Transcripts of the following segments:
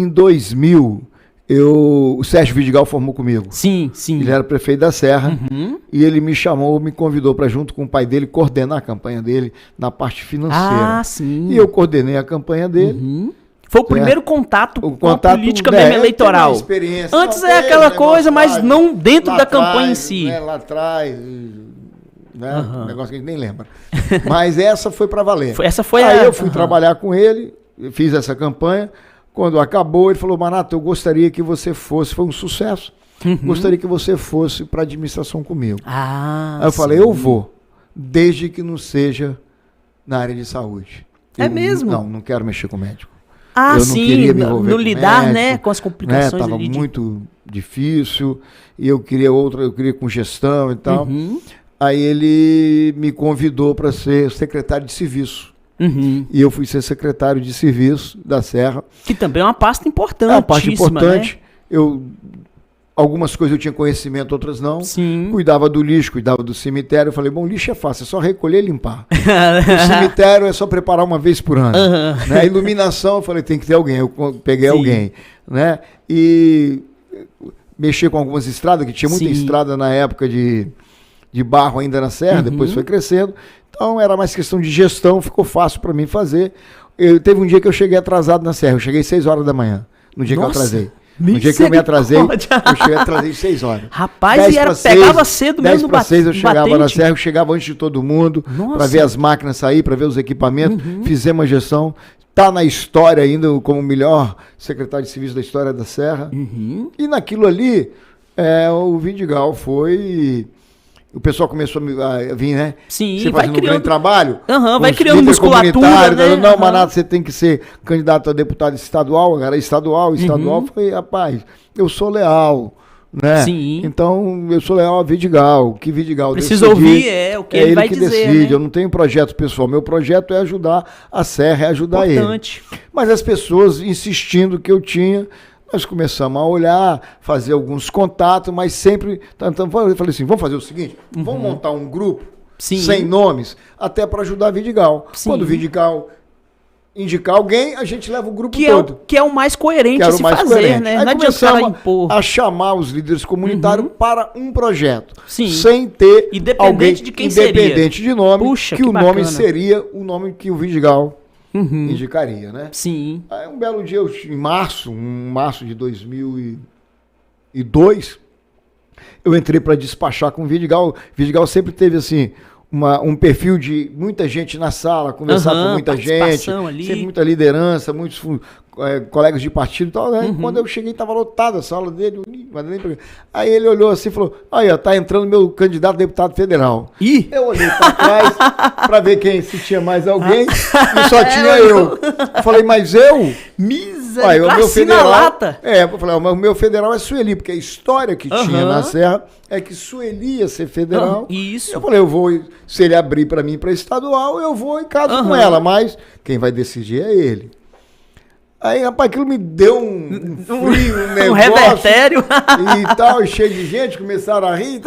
Em 2000, o Sérgio Vidigal formou comigo. Sim, sim. Ele era prefeito da Serra e ele me chamou, me convidou para, junto com o pai dele, coordenar a campanha dele na parte financeira. Ah, sim. E eu coordenei a campanha dele. Foi o primeiro contato com a política né, mesmo eleitoral. Experiência. Antes Não, é aquela coisa, mas lá, não dentro lá da atrás, campanha em si. Né, lá atrás, né, um negócio que a gente nem lembra. Mas essa foi para valer. Aí eu fui trabalhar com ele, fiz essa campanha. Quando acabou, ele falou: Manato, eu gostaria que você fosse, foi um sucesso, gostaria que você fosse para a administração comigo. Aí eu falei: eu vou, desde que não seja na área de saúde. Mesmo? Não quero mexer com médico. Ah, eu não queria me envolver no com lidar, médico, né, com as complicações. Estava muito difícil, e eu queria com gestão e tal. Aí ele me convidou para ser secretário de serviço. E eu fui ser secretário de serviço da Serra. Que também é uma pasta importante. É uma parte importante. Né? Algumas coisas eu tinha conhecimento, outras não. Sim. Cuidava do lixo, cuidava do cemitério. Eu falei: bom, lixo é fácil, é só recolher e limpar. O cemitério é só preparar uma vez por ano. Né? A iluminação, eu falei: tem que ter alguém. Eu peguei alguém. Né? E mexer com algumas estradas, que tinha muita estrada na época de barro ainda na Serra, depois foi crescendo. Então era mais questão de gestão, ficou fácil para mim fazer. Teve um dia que eu cheguei atrasado na Serra, eu cheguei 6 horas da manhã, no dia que eu atrasei. No dia que eu me atrasei, eu atrasei 6 horas. Rapaz, pegava cedo mesmo no 10 para 6 eu chegava na Serra, eu chegava antes de todo mundo, para ver as máquinas sair, para ver os equipamentos, fizemos a gestão. Está na história ainda como o melhor secretário de serviço da história da Serra. E naquilo ali, o Vidigal foi... O pessoal começou a vir, né? Sim, você fazendo um grande trabalho. Vai criando musculatura, né? Não, Manato, você tem que ser candidato a deputado estadual. Era estadual. Eu falei: rapaz, eu sou leal, né? Sim. Então, eu sou leal a Vidigal. O que Vidigal precisa ouvir o que ele vai dizer, decide. né? Eu não tenho projeto pessoal. Meu projeto é ajudar a Serra, é ajudar Importante. ele. Mas as pessoas insistindo que eu tinha... Nós começamos a olhar, fazer alguns contatos, mas sempre... Eu falei assim: vamos fazer o seguinte, vamos montar um grupo sem nomes, até para ajudar a Vidigal. Quando o Vidigal indicar alguém, a gente leva o grupo todo. Que é o mais coerente a se fazer, né? Aí não começamos a chamar os líderes comunitários para um projeto, sem ter independente de quem seria. Independente de nome, Puxa, que o nome seria o nome que o Vidigal indicaria, né? Sim. Aí um belo dia, em março de 2002, eu entrei para despachar com o Vidigal. Vidigal sempre teve assim um perfil de muita gente na sala, conversar com muita gente, sempre muita liderança, muitos colegas de partido e tal, né? Quando eu cheguei, estava lotada a sala dele. Aí ele olhou assim e falou: aí, ó, tá entrando meu candidato a deputado federal. Eu olhei para trás para ver se tinha mais alguém e só tinha eu. Falei: mas eu? Misericórdia, o meu federal, eu falei: o meu federal é Sueli, porque a história que tinha na Serra é que Sueli ia ser federal. Isso. Eu falei: eu vou, se ele abrir para mim para estadual, eu vou e caso com ela, mas quem vai decidir é ele. Aí, rapaz, aquilo me deu um frio, um negócio. Um revertério. E tal, cheio de gente, começaram a rir,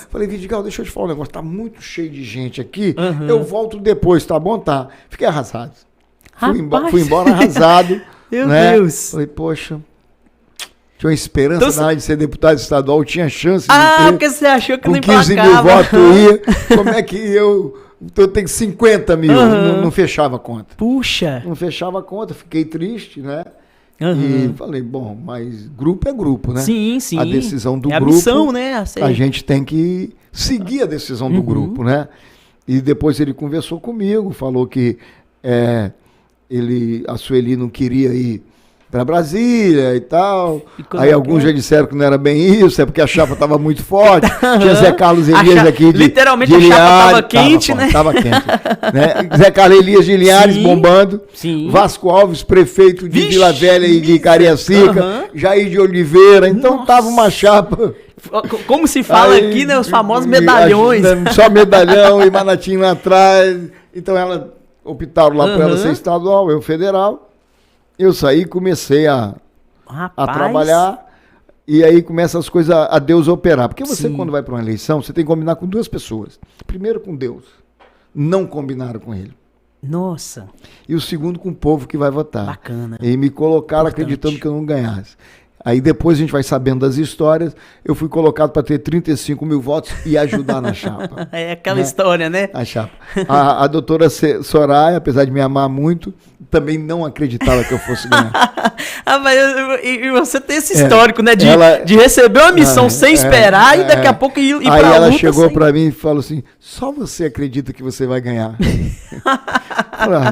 Falei: Vidigal, deixa eu te falar um negócio, tá muito cheio de gente aqui, eu volto depois, tá bom? Tá. Fiquei arrasado. Fui embora arrasado. Meu Deus. Falei: poxa, tinha uma esperança na área de ser deputado estadual, tinha chance de ter. Porque você achou que com não 15 mil votos ia. Como é que eu tenho 50 mil? Não fechava a conta. Puxa. Não fechava a conta, fiquei triste, né? E falei: bom, mas grupo é grupo, né? Sim. A decisão do grupo. A missão, né? A gente tem que seguir a decisão do grupo, né? E depois ele conversou comigo, falou que a Sueli não queria ir para Brasília e tal. Aí alguns já disseram que não era bem isso, é porque a chapa estava muito forte. Tinha Zé Carlos Elias aqui literalmente a chapa estava quente, né? Estava quente. Né? Zé Carlos Elias de Linhares bombando. Vasco Alves, prefeito de Vila Velha e de Cariacica. Jair de Oliveira. Então estava uma chapa. Como se fala aqui, né? Os famosos medalhões. Só medalhão e Manatinho lá atrás. Então optaram lá para ela ser estadual, eu federal. Eu saí, comecei a trabalhar, e aí começam as coisas a Deus operar. Porque você, quando vai para uma eleição, você tem que combinar com duas pessoas. Primeiro com Deus. Não combinaram com ele. Nossa. E o segundo com o povo que vai votar. Bacana. E me colocaram Importante. acreditando que eu não ganhasse. Aí depois a gente vai sabendo das histórias, eu fui colocado para ter 35 mil votos e ajudar na chapa. É aquela história, né? A chapa. A doutora Soraya, apesar de me amar muito, também não acreditava que eu fosse ganhar. Mas e você tem esse histórico, né? De receber uma missão sem esperar e daqui a pouco ir pra luta. Aí ela chegou para mim e falou assim, só você acredita que você vai ganhar.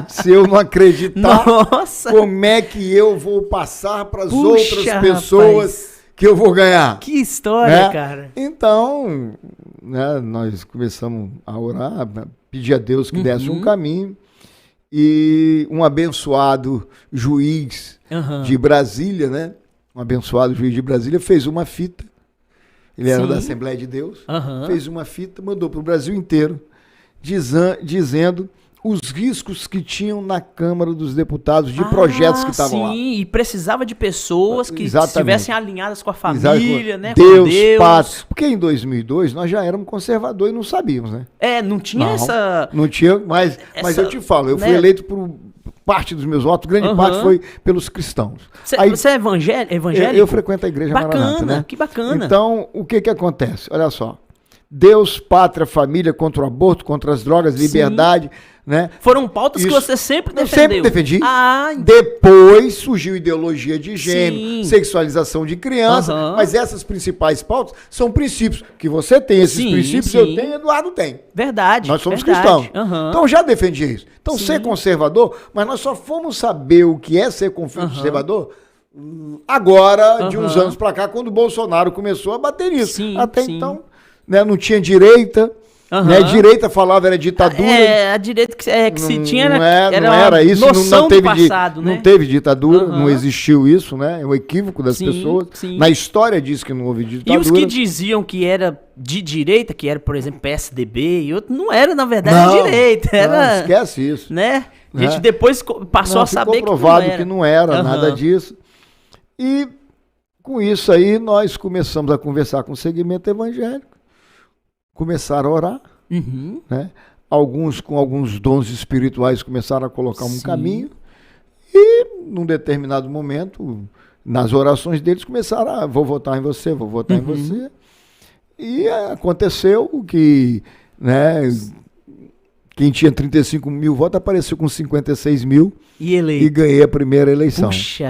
Se eu não acreditar, nossa, como é que eu vou passar para as outras pessoas que eu vou ganhar? Que história, né? Cara. Então, né, nós começamos a orar, pedir a Deus que desse um caminho. E um abençoado juiz de Brasília, né? Um abençoado juiz de Brasília fez uma fita. Ele era da Assembleia de Deus. Fez uma fita, mandou para o Brasil inteiro, dizendo os riscos que tinham na Câmara dos Deputados de projetos que estavam lá. Sim, e precisava de pessoas que estivessem alinhadas com a família, né? Deus, com Deus. pátria. Porque em 2002 nós já éramos conservadores e não sabíamos, né? Não tinha essa... Não tinha, mas eu te falo, eu fui eleito por parte dos meus votos, grande parte foi pelos cristãos. Você é evangélico? Eu frequento a igreja Maranata, né? Que bacana. Então, o que acontece? Olha só. Deus, pátria, família, contra o aborto, contra as drogas, liberdade, né? Foram pautas que você sempre defendeu. Eu sempre defendi. Depois surgiu ideologia de gênero, sexualização de criança, mas essas principais pautas são princípios. Que você tem esses princípios, eu tenho, Eduardo tem. Verdade. Nós somos cristãos. Então já defendi isso. Então ser conservador, mas nós só fomos saber o que é ser conservador agora, de uns anos pra cá, quando o Bolsonaro começou a bater nisso. Até então, né, não tinha direita. Né, direita falava era ditadura. A direita que se tinha não era isso, noção do passado, né? Não teve ditadura, não existiu isso, né? É um equívoco das pessoas. Na história diz que não houve ditadura. E os que diziam que era de direita, que era, por exemplo, PSDB e outro, não era, na verdade, direita. Era, esquece isso. Né? A gente depois passou a saber que não era nada disso. E com isso aí nós começamos a conversar com o segmento evangélico. Começaram a orar, né? Alguns com alguns dons espirituais começaram a colocar um caminho e num determinado momento, nas orações deles começaram a, vou votar em você, vou votar em você. E aconteceu que, né, quem tinha 35 mil votos apareceu com 56 mil e ganhei a primeira eleição. Puxa